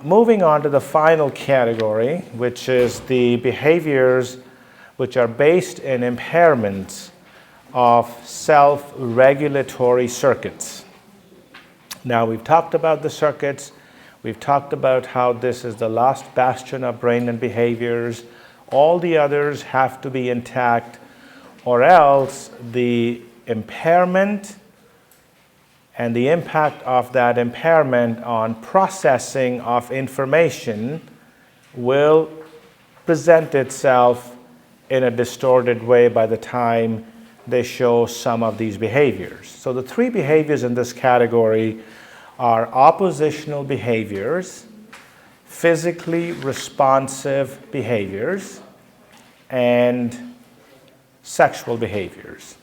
Moving on to the final category, which is the behaviors which are based in impairments of self-regulatory circuits. Now, we've talked about the circuits. We've talked about how this is the last bastion of brain and behaviors. All the others have to be intact, or else the impairment and the impact of that impairment on processing of information will present itself in a distorted way by the time they show some of these behaviors. So the three behaviors in this category are oppositional behaviors, physically responsive behaviors, and sexual behaviors.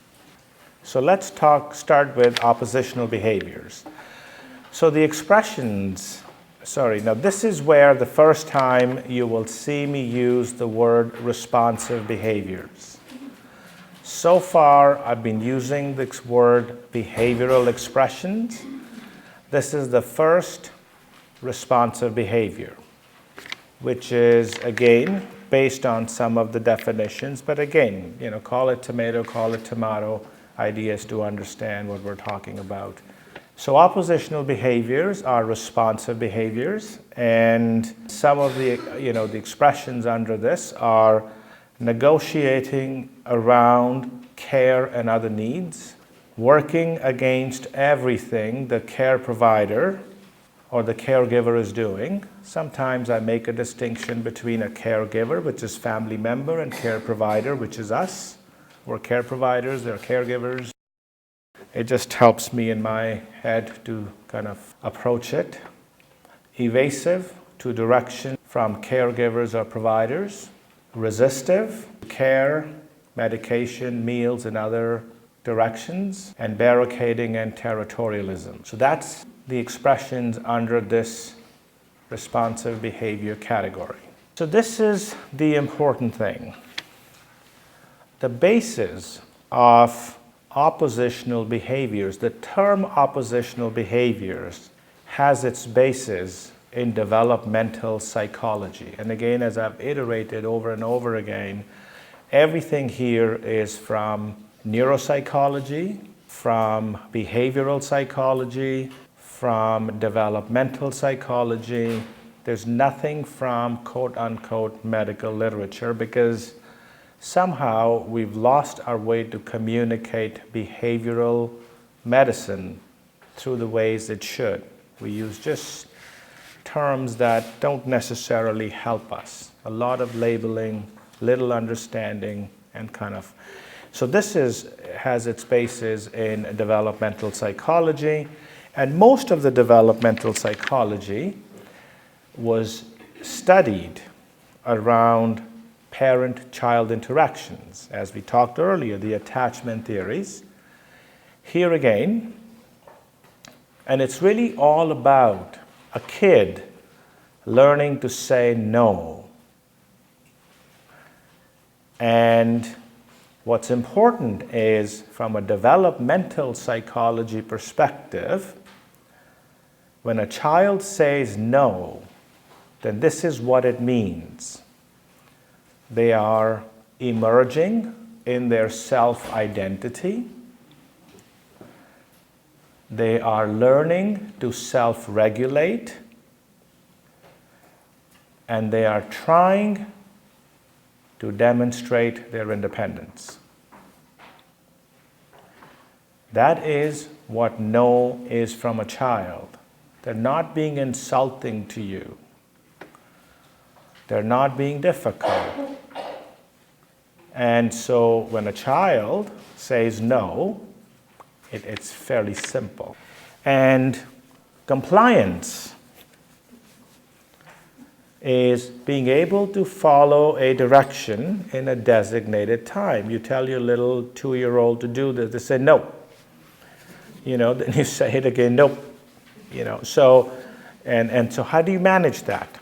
So let's start with oppositional behaviors. So the expressions, now this is where the first time you will see me use the word responsive behaviors. So far, I've been using this word behavioral expressions. This is the first responsive behavior, which is, again, based on some of the definitions, but again, call it tomato, call it tomato, ideas to understand what we're talking about. So oppositional behaviors are responsive behaviors, and some of the, the expressions under this are negotiating around care and other needs, working against everything the care provider or the caregiver is doing. Sometimes I make a distinction between a caregiver, which is family member, and care provider, which is us. We're care providers, they're caregivers. It just helps me in my head to kind of approach it. Evasive to direction from caregivers or providers. Resistive, care, medication, meals, and other directions. And barricading and territorialism. So that's the expressions under this responsive behavior category. So this is the important thing. The basis of oppositional behaviors, the term oppositional behaviors has its basis in developmental psychology. And again, as I've iterated over and over again, everything here is from neuropsychology, from behavioral psychology, from developmental psychology. There's nothing from quote-unquote medical literature, because somehow we've lost our way to communicate behavioral medicine through the ways it should. We use just terms that don't necessarily help us. A lot of labeling, little understanding, and kind of. So this has its basis in developmental psychology, and most of the developmental psychology was studied around parent-child interactions. As we talked earlier, the attachment theories. Here again, and it's really all about a kid learning to say no. And what's important is, from a developmental psychology perspective, when a child says no, then this is what it means. They are emerging in their self-identity. They are learning to self-regulate. And they are trying to demonstrate their independence. That is what no is from a child. They're not being insulting to you. They're not being difficult. And so when a child says no, it's fairly simple. And compliance is being able to follow a direction in a designated time. You tell your little 2-year-old to do this, they say no. Then you say it again, nope. So, and so how do you manage that?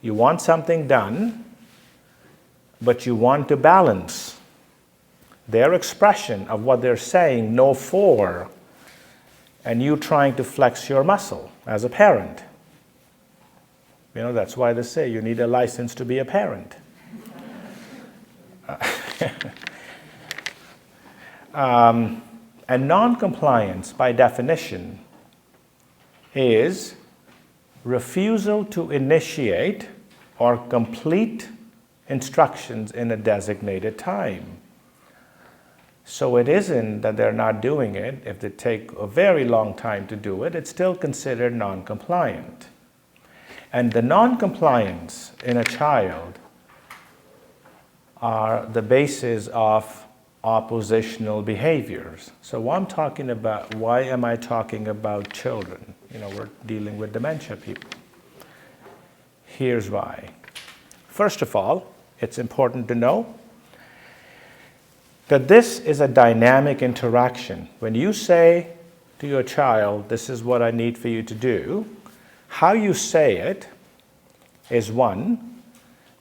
You want something done, but you want to balance their expression of what they're saying no for, and you trying to flex your muscle as a parent. That's why they say you need a license to be a parent. And non-compliance, by definition, is refusal to initiate or complete instructions in a designated time. So it isn't that they're not doing it. If they take a very long time to do it, it's still considered non-compliant. And the non-compliance in a child are the basis of oppositional behaviors. So why am I talking about children? We're dealing with dementia people. Here's why. First of all, it's important to know that this is a dynamic interaction. When you say to your child, this is what I need for you to do, how you say it is one,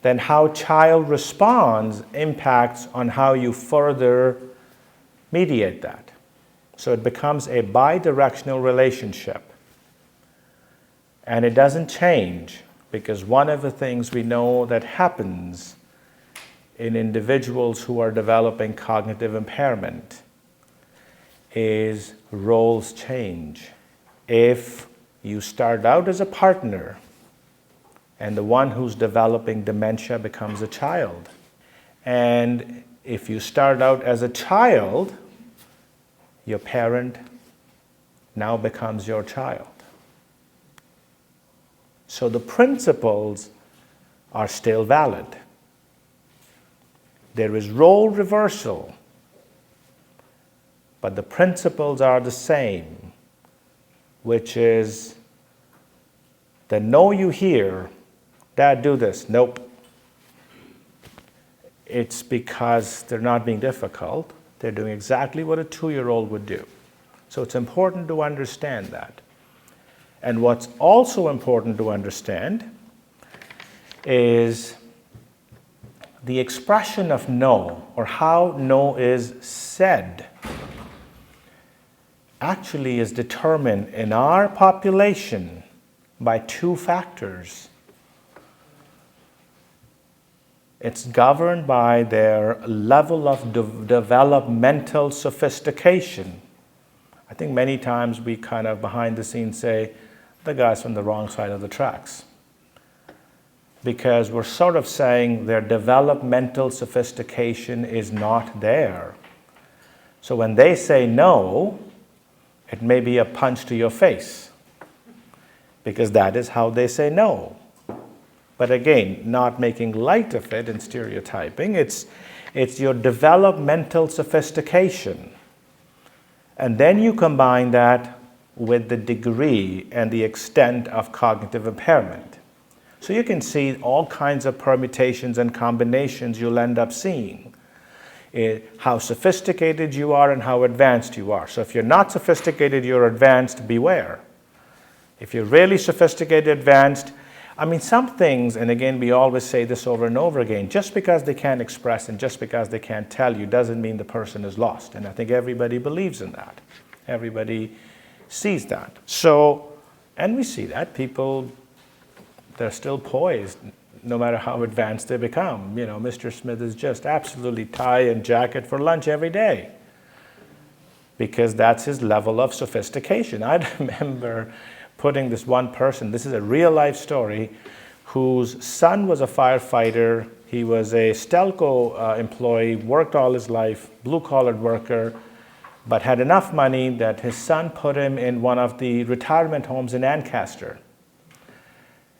then how child responds impacts on how you further mediate that. So it becomes a bi-directional relationship. And it doesn't change, because one of the things we know that happens in individuals who are developing cognitive impairment is roles change. If you start out as a partner and the one who's developing dementia becomes a child, and if you start out as a child, your parent now becomes your child. So the principles are still valid. There is role reversal, but the principles are the same, which is the no you hear, Dad, do this. Nope. It's because they're not being difficult. They're doing exactly what a 2-year-old would do. So it's important to understand that. And what's also important to understand is the expression of no, or how no is said, actually is determined in our population by 2 factors. It's governed by their level of developmental sophistication. I think many times we kind of behind the scenes say, the guy's from the wrong side of the tracks. Because we're sort of saying their developmental sophistication is not there. So when they say no, it may be a punch to your face, because that is how they say no. But again, not making light of it and stereotyping, it's your developmental sophistication. And then you combine that with the degree and the extent of cognitive impairment. So you can see all kinds of permutations and combinations you'll end up seeing. How sophisticated you are and how advanced you are. So if you're not sophisticated, you're advanced, beware. If you're really sophisticated, advanced, some things, and again, we always say this over and over again, just because they can't express and just because they can't tell you doesn't mean the person is lost. And I think everybody believes in that. Everybody sees that. So, and we see that people, they're still poised no matter how advanced they become. Mr. Smith is just absolutely tie and jacket for lunch every day, because that's his level of sophistication. I remember putting this one person, this is a real life story, whose son was a firefighter. He was a Stelco employee, worked all his life, blue-collared worker, but had enough money that his son put him in one of the retirement homes in Ancaster.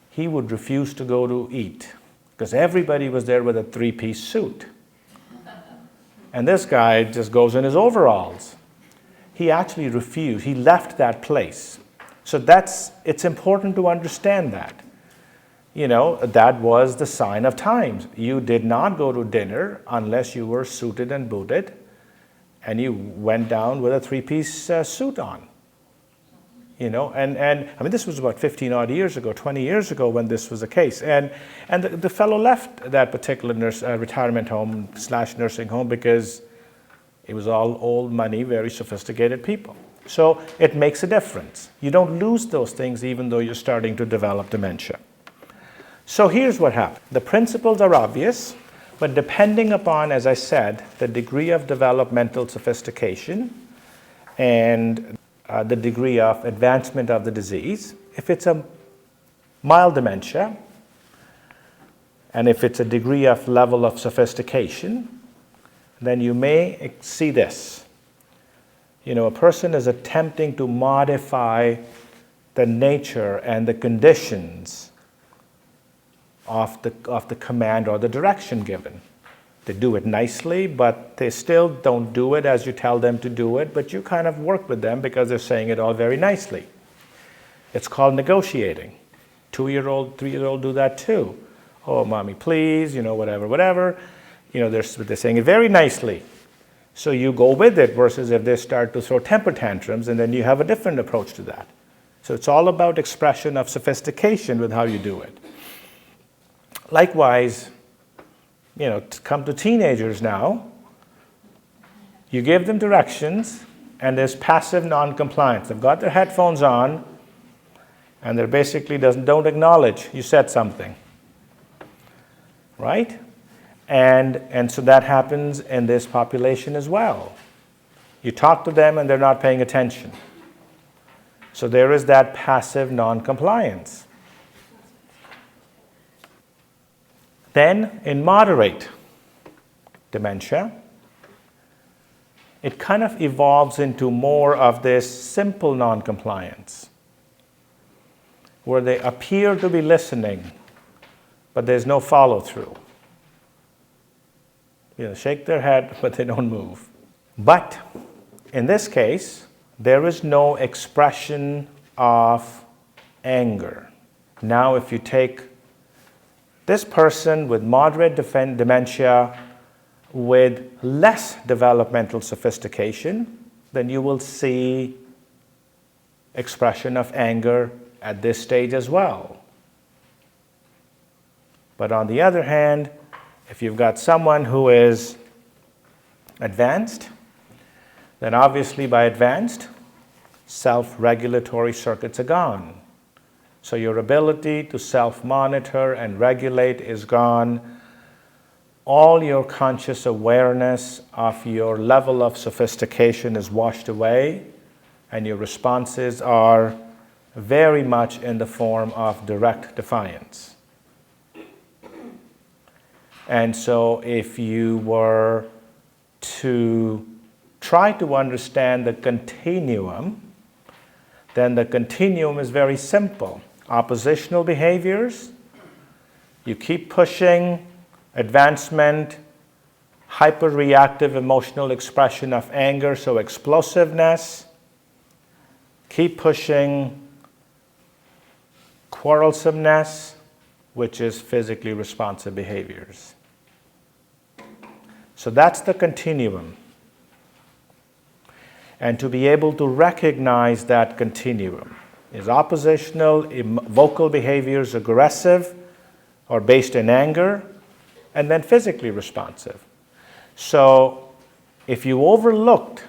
He would refuse to go to eat because everybody was there with a 3-piece suit. And this guy just goes in his overalls. He actually refused. He left that place. So it's important to understand that. That was the sign of times. You did not go to dinner unless you were suited and booted, and you went down with a 3-piece suit on. This was about 15 odd years ago, 20 years ago when this was the case. And the fellow left that particular retirement home / nursing home because it was all old money, very sophisticated people. So it makes a difference. You don't lose those things even though you're starting to develop dementia. So here's what happens. The principles are obvious, but depending upon, as I said, the degree of developmental sophistication and the degree of advancement of the disease, if it's a mild dementia, and if it's a degree of level of sophistication, then you may see this. A person is attempting to modify the nature and the conditions of the command or the direction given. They do it nicely, but they still don't do it as you tell them to do it, but you kind of work with them because they're saying it all very nicely. It's called negotiating. 2-year-old, 3-year-old do that too. Oh, mommy, please, whatever. They're saying it very nicely. So you go with it versus if they start to throw temper tantrums, and then you have a different approach to that. So it's all about expression of sophistication with how you do it. Likewise, to come to teenagers now, you give them directions, and there's passive non-compliance. They've got their headphones on, and they basically don't acknowledge you said something, right? And so that happens in this population as well. You talk to them, and they're not paying attention. So there is that passive non-compliance. Then, in moderate dementia, it kind of evolves into more of this simple non-compliance, where they appear to be listening, but there's no follow-through. Shake their head, but they don't move. But in this case, there is no expression of anger. Now, if you take this person with moderate dementia with less developmental sophistication, then you will see expression of anger at this stage as well. But on the other hand, if you've got someone who is advanced, then obviously by advanced, self-regulatory circuits are gone. So your ability to self-monitor and regulate is gone. All your conscious awareness of your level of sophistication is washed away, and your responses are very much in the form of direct defiance. And so if you were to try to understand the continuum, then the continuum is very simple. Oppositional behaviors, you keep pushing advancement, hyperreactive emotional expression of anger, so explosiveness, keep pushing quarrelsomeness, which is physically responsive behaviors. So that's the continuum. And to be able to recognize that continuum, is oppositional, vocal behaviors aggressive or based in anger, and then physically responsive. So if you overlooked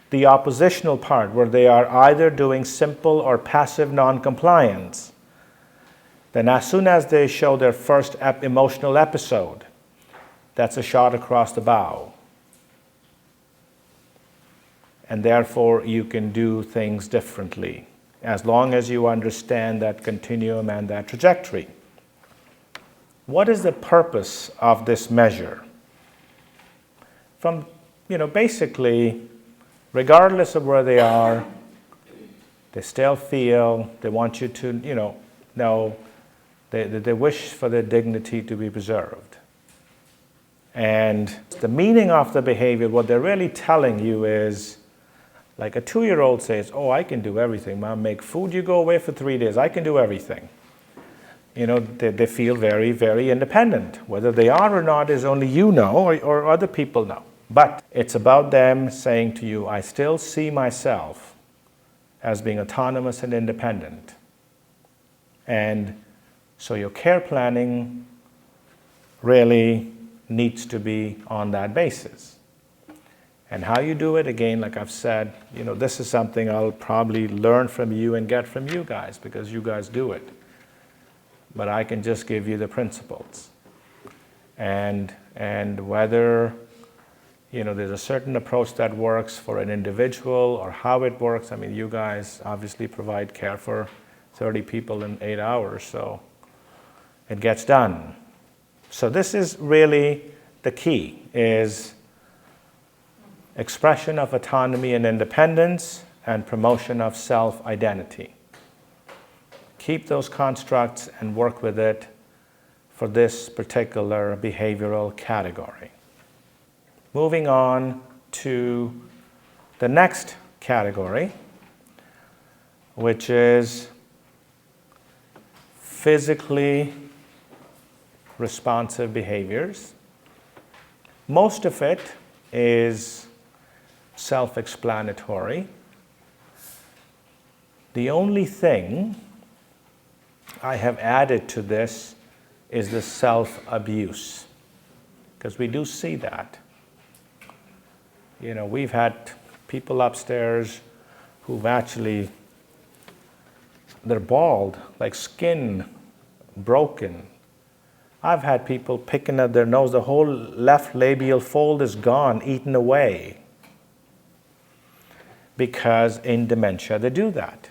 the oppositional part where they are either doing simple or passive non-compliance, then as soon as they show their first emotional episode, that's a shot across the bow. And therefore you can do things differently, as long as you understand that continuum and that trajectory. What is the purpose of this measure? From, basically, regardless of where they are, they still feel, they want you to, know, they wish for their dignity to be preserved. And the meaning of the behavior, what they're really telling you is, like a 2-year-old says, oh, I can do everything. Mom, make food, you go away for 3 days. I can do everything. They feel very, very independent. Whether they are or not is only you know or other people know. But it's about them saying to you, I still see myself as being autonomous and independent. And so your care planning really needs to be on that basis. And how you do it, again, like I've said, this is something I'll probably learn from you and get from you guys, because you guys do it. but I can just give you the principles. And whether there's a certain approach that works for an individual or how it works. I mean, you guys obviously provide care for 30 people in 8 hours, so it gets done. So this is really the key, is expression of autonomy and independence and promotion of self-identity. Keep those constructs and work with it for this particular behavioral category. Moving on to the next category, which is physically responsive behaviors. Most of it is self-explanatory. The only thing I have added to this is the self-abuse, because we do see that. We've had people upstairs who've actually, they're bald, like skin broken. I've had people picking at their nose, the whole left labial fold is gone, eaten away. Because in dementia they do that.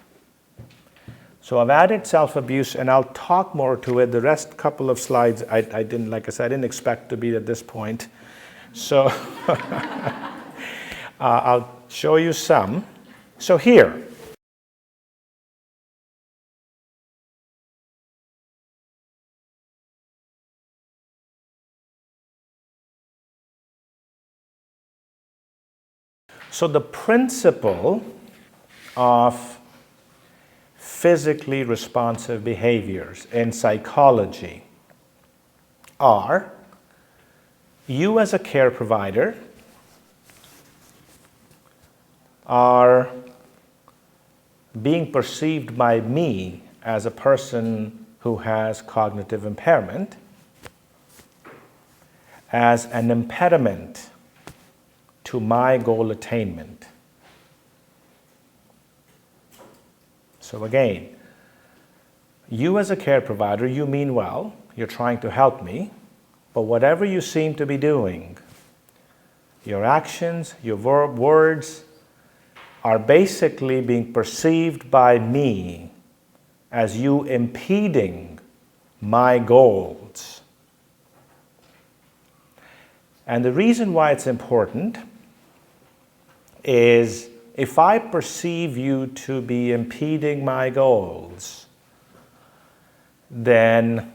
So I've added self-abuse, and I'll talk more to it. The rest couple of slides, I didn't expect to be at this point. So I'll show you some. So here, so the principle of physically responsive behaviors in psychology are: you as a care provider are being perceived by me as a person who has cognitive impairment as an impediment to my goal attainment. So again, you as a care provider, you mean well, you're trying to help me, but whatever you seem to be doing, your actions, your words, are basically being perceived by me as you impeding my goals. And the reason why it's important is, if I perceive you to be impeding my goals, then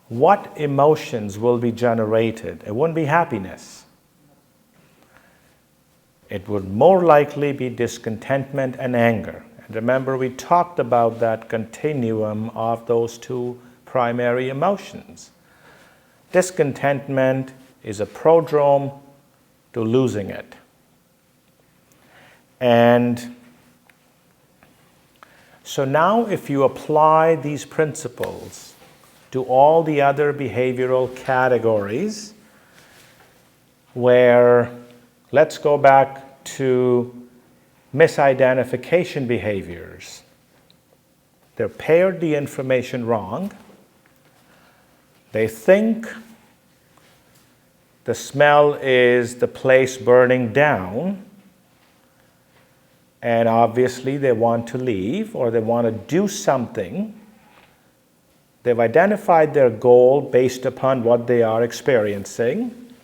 what emotions will be generated? It wouldn't be happiness. It would more likely be discontentment and anger. And remember, we talked about that continuum of those two primary emotions. Discontentment is a prodrome to losing it. And so now if you apply these principles to all the other behavioral categories, where, let's go back to misidentification behaviors. They're paired the information wrong. They think the smell is the place burning down, and obviously they want to leave or they want to do something. They've identified their goal based upon what they are experiencing,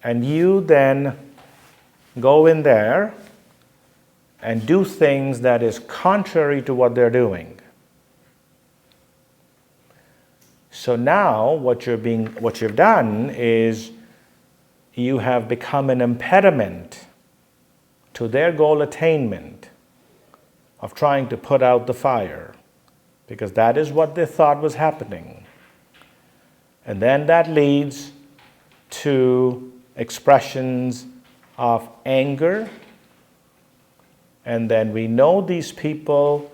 and you then go in there and do things that is contrary to what they're doing. So now what you've done is you have become an impediment to their goal attainment of trying to put out the fire, because that is what they thought was happening. And then that leads to expressions of anger, and then we know these people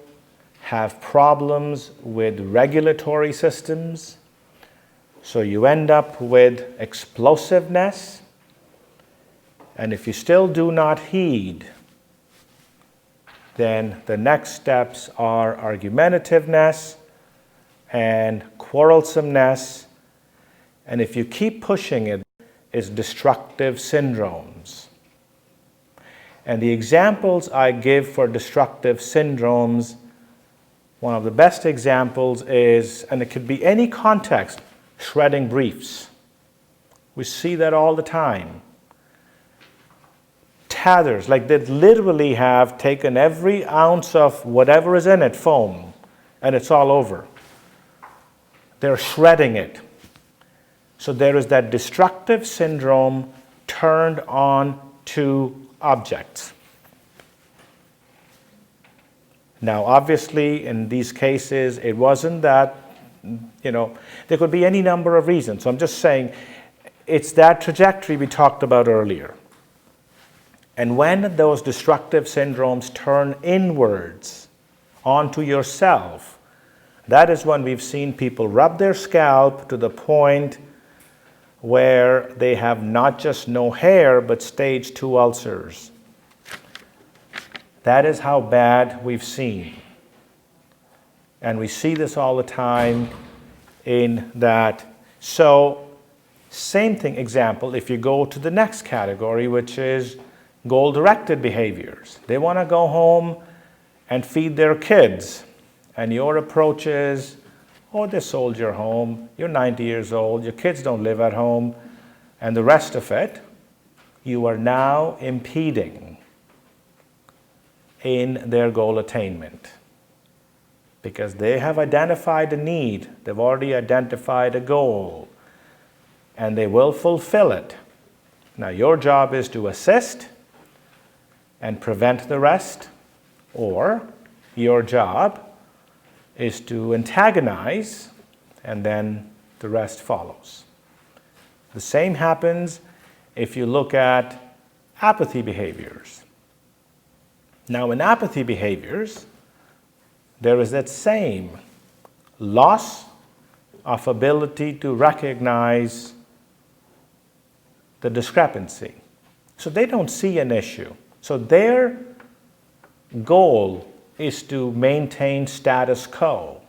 have problems with regulatory systems, so you end up with explosiveness. And if you still do not heed, then the next steps are argumentativeness, and quarrelsomeness, and if you keep pushing it, is destructive syndromes. And the examples I give for destructive syndromes, one of the best examples is, and it could be any context, shredding briefs. We see that all the time. Tatters, like they literally have taken every ounce of whatever is in it, foam, and it's all over. They're shredding it. So there is that destructive syndrome turned on to objects. Now, obviously, in these cases, it wasn't that, there could be any number of reasons. So I'm just saying, it's that trajectory we talked about earlier. And when those destructive syndromes turn inwards onto yourself, that is when we've seen people rub their scalp to the point where they have not just no hair, but stage 2 ulcers. That is how bad we've seen. And we see this all the time in that. So, same thing, example, if you go to the next category, which is goal-directed behaviors. They want to go home and feed their kids. And your approach is, oh, they sold your home, you're 90 years old, your kids don't live at home, and the rest of it, you are now impeding in their goal attainment. Because they have identified a need, they've already identified a goal, and they will fulfill it. Now, your job is to assist and prevent the rest, or your job is to antagonize, and then the rest follows. The same happens if you look at apathy behaviors. Now, in apathy behaviors, there is that same loss of ability to recognize the discrepancy. So they don't see an issue. So their goal is to maintain status quo.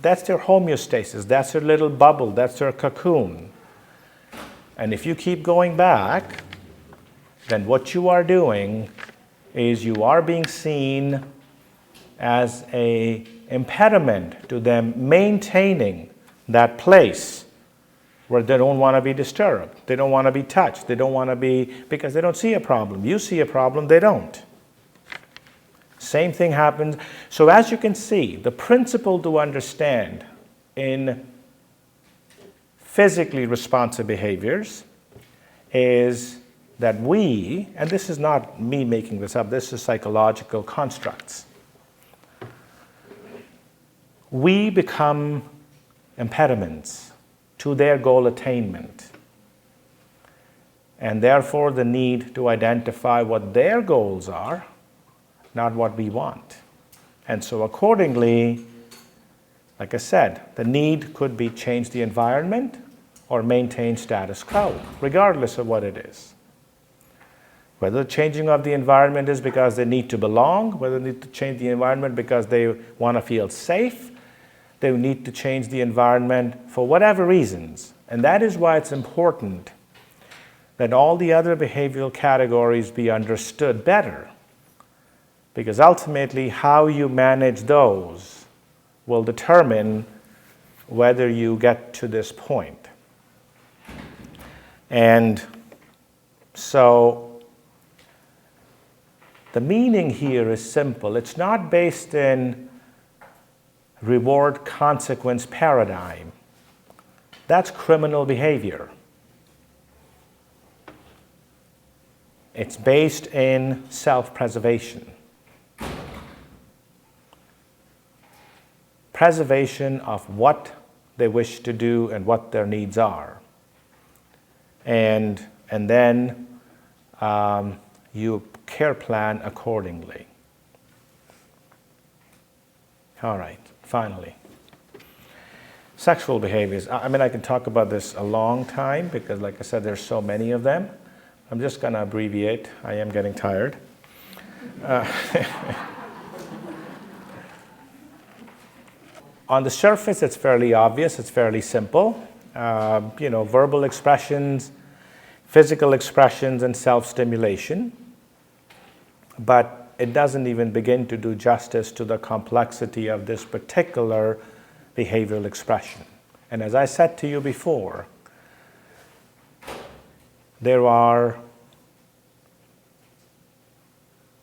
That's their homeostasis, that's their little bubble, that's their cocoon. And if you keep going back, then what you are doing is you are being seen as an impediment to them maintaining that place where they don't want to be disturbed, they don't want to be touched, they don't want to be, because they don't see a problem. You see a problem, they don't. Same thing happens. So as you can see, the principle to understand in physically responsive behaviors is that we, and this is not me making this up, this is psychological constructs. We become impediments to their goal attainment. And therefore the need to identify what their goals are, not what we want. And so accordingly, like I said, the need could be change the environment or maintain status quo, regardless of what it is. Whether the changing of the environment is because they need to belong, whether they need to change the environment because they want to feel safe, they need to change the environment for whatever reasons. And that is why it's important that all the other behavioral categories be understood better. Because ultimately, how you manage those will determine whether you get to this point. And so, the meaning here is simple. It's not based in reward-consequence paradigm. That's criminal behavior. It's based in self-preservation. Preservation of what they wish to do and what their needs are. And then you care plan accordingly. All right, finally. Sexual behaviors. I mean, I can talk about this a long time because, like I said, there's so many of them. I'm just going to abbreviate. I am getting tired. On the surface, it's fairly obvious, it's fairly simple. Verbal expressions, physical expressions, and self-stimulation. But it doesn't even begin to do justice to the complexity of this particular behavioral expression. And as I said to you before, there are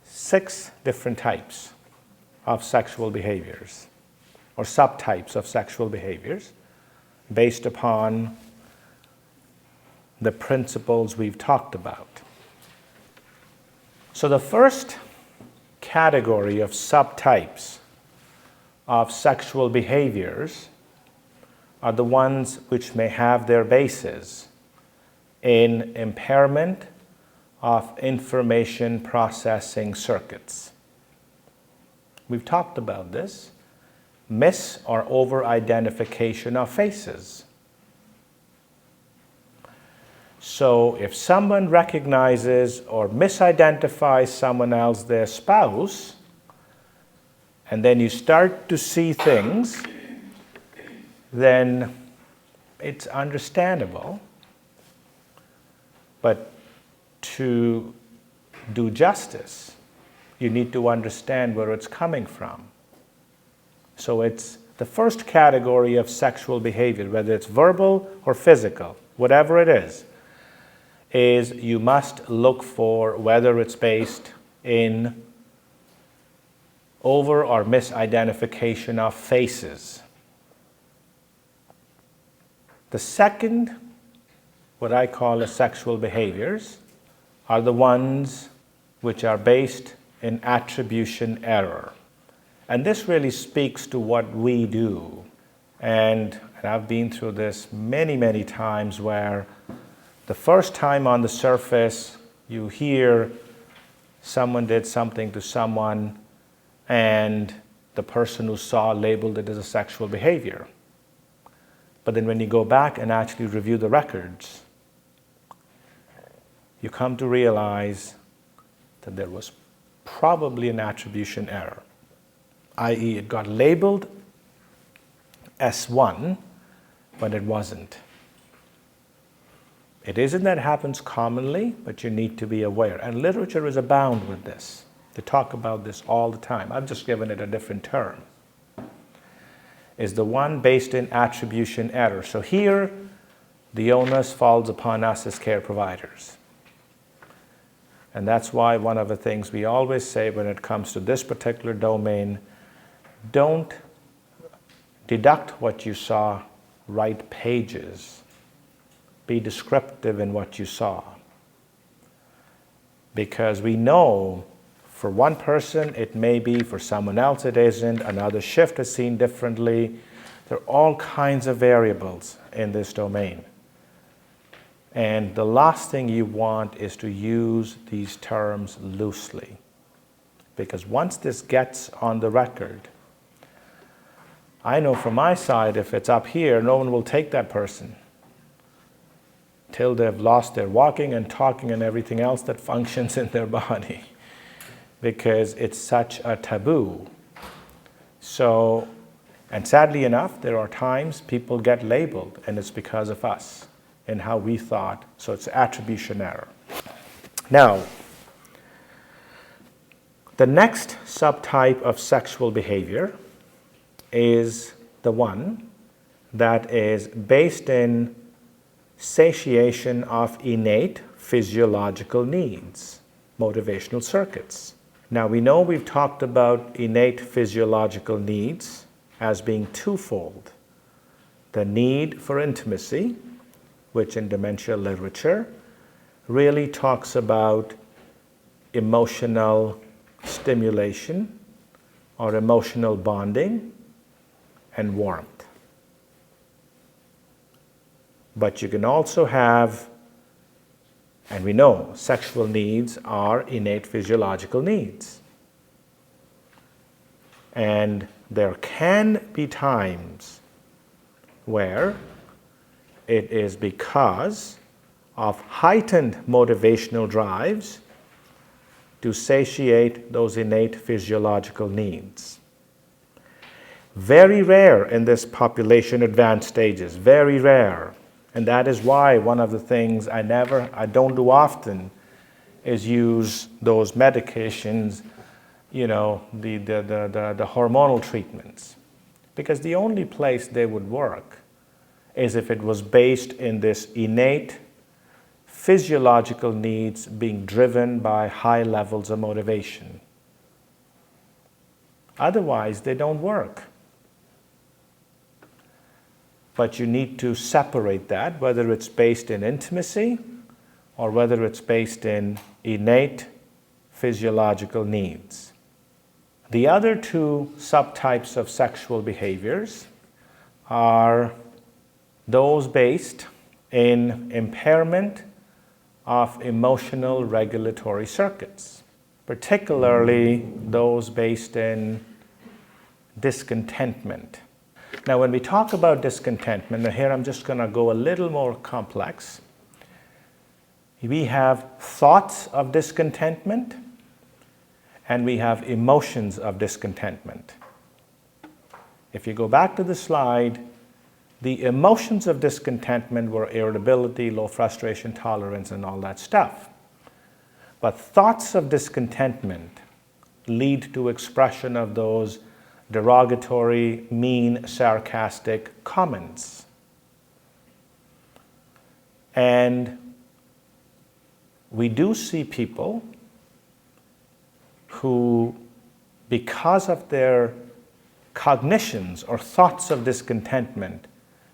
6 different types of sexual behaviors, or subtypes of sexual behaviors, based upon the principles we've talked about. So the first category of subtypes of sexual behaviors are the ones which may have their basis in impairment of information processing circuits. We've talked about this. Mis or over-identification of faces. So if someone recognizes or misidentifies someone else, their spouse, and then you start to see things, then it's understandable. But to do justice, you need to understand where it's coming from. So it's the first category of sexual behavior, whether it's verbal or physical, whatever it is you must look for whether it's based in over or misidentification of faces. The second, what I call as sexual behaviors, are the ones which are based in attribution error. And this really speaks to what we do. And I've been through this many, many times where the first time on the surface you hear someone did something to someone and the person who saw labeled it as a sexual behavior. But then when you go back and actually review the records, you come to realize that there was probably an attribution error, i.e. it got labeled S1, but it wasn't. It isn't that it happens commonly, but you need to be aware. And literature is abound with this. They talk about this all the time. I've just given it a different term. Is the one based in attribution error. So here, the onus falls upon us as care providers. And that's why one of the things we always say when it comes to this particular domain, don't deduct what you saw, write pages. Be descriptive in what you saw. Because we know for one person it may be, for someone else it isn't, another shift is seen differently. There are all kinds of variables in this domain. And the last thing you want is to use these terms loosely. Because once this gets on the record, I know from my side, if it's up here, no one will take that person till they've lost their walking and talking and everything else that functions in their body, because it's such a taboo. So, and sadly enough, there are times people get labeled, and it's because of us and how we thought. So it's attribution error. Now, the next subtype of sexual behavior is the one that is based in satiation of innate physiological needs, motivational circuits. Now we know we've talked about innate physiological needs as being twofold. The need for intimacy, which in dementia literature really talks about emotional stimulation or emotional bonding and warmth. But you can also have, and we know sexual needs are innate physiological needs. And there can be times where it is because of heightened motivational drives to satiate those innate physiological needs. Very rare in this population advanced stages, very rare. And that is why one of the things I don't do often is use those medications, the hormonal treatments. Because the only place they would work is if it was based in this innate physiological needs being driven by high levels of motivation. Otherwise, they don't work. But you need to separate that, whether it's based in intimacy or whether it's based in innate physiological needs. The other two subtypes of sexual behaviors are those based in impairment of emotional regulatory circuits, particularly those based in discontentment. Now, when we talk about discontentment, and here I'm just going to go a little more complex, we have thoughts of discontentment and we have emotions of discontentment. If you go back to the slide, the emotions of discontentment were irritability, low frustration tolerance, and all that stuff. But thoughts of discontentment lead to expression of those derogatory, mean, sarcastic comments. And we do see people who, because of their cognitions or thoughts of discontentment,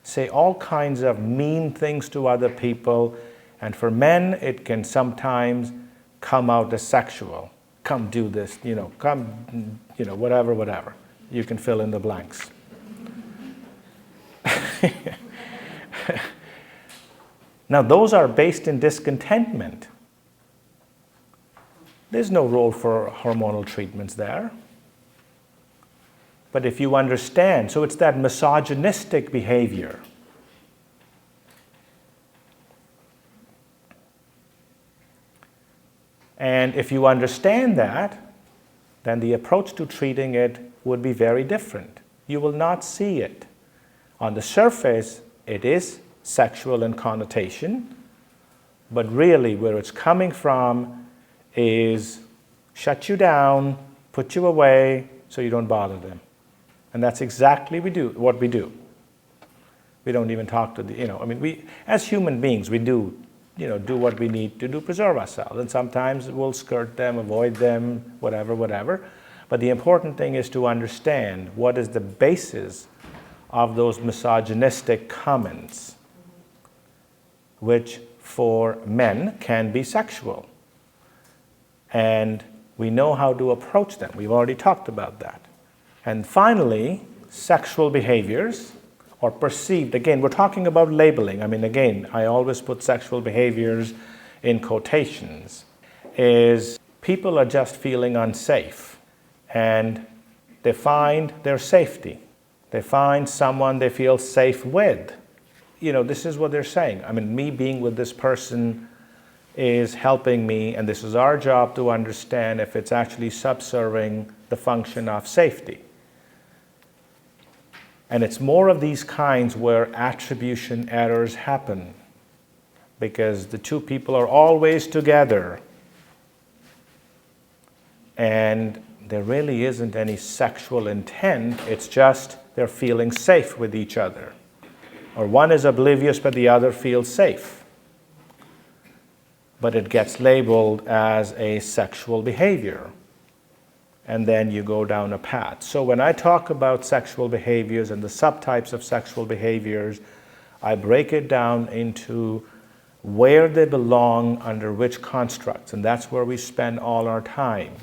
say all kinds of mean things to other people, and for men it can sometimes come out as sexual. Come do this, whatever. You can fill in the blanks. Now, those are based in discontentment. There's no role for hormonal treatments there. But if you understand, so it's that misogynistic behavior. And if you understand that, then the approach to treating it would be very different. You will not see it. On the surface, it is sexual in connotation, but really where it's coming from is shut you down, put you away so you don't bother them. And that's exactly what we do. We don't even talk to we as human beings, we do what we need to do, preserve ourselves. And sometimes we'll skirt them, avoid them, whatever. But the important thing is to understand what is the basis of those misogynistic comments, which for men can be sexual. And we know how to approach them. We've already talked about that. And finally, sexual behaviors or perceived. Again, we're talking about labeling. I always put sexual behaviors in quotations. Is people are just feeling unsafe and they find their safety. They find someone they feel safe with. This is what they're saying. Me being with this person is helping me, and this is our job to understand if it's actually subserving the function of safety. And it's more of these kinds where attribution errors happen, because the two people are always together and there really isn't any sexual intent. It's just they're feeling safe with each other. Or one is oblivious but the other feels safe. But it gets labeled as a sexual behavior. And then you go down a path. So when I talk about sexual behaviors and the subtypes of sexual behaviors, I break it down into where they belong under which constructs. And that's where we spend all our time.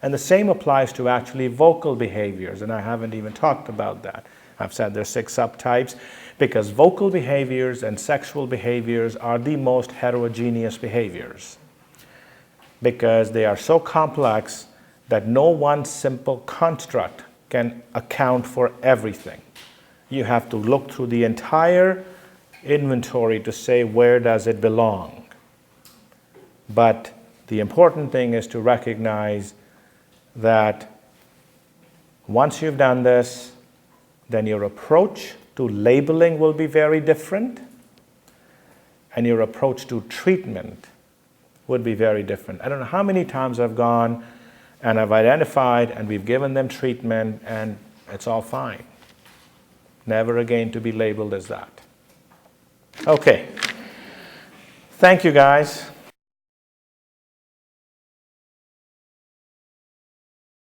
And the same applies to actually vocal behaviors, and I haven't even talked about that. I've said there's 6 subtypes because vocal behaviors and sexual behaviors are the most heterogeneous behaviors because they are so complex that no one simple construct can account for everything. You have to look through the entire inventory to say where does it belong. But the important thing is to recognize that once you've done this, then your approach to labeling will be very different, and your approach to treatment would be very different. I don't know how many times I've gone and I've identified and we've given them treatment and it's all fine. Never again to be labeled as that. Okay. Thank you, guys.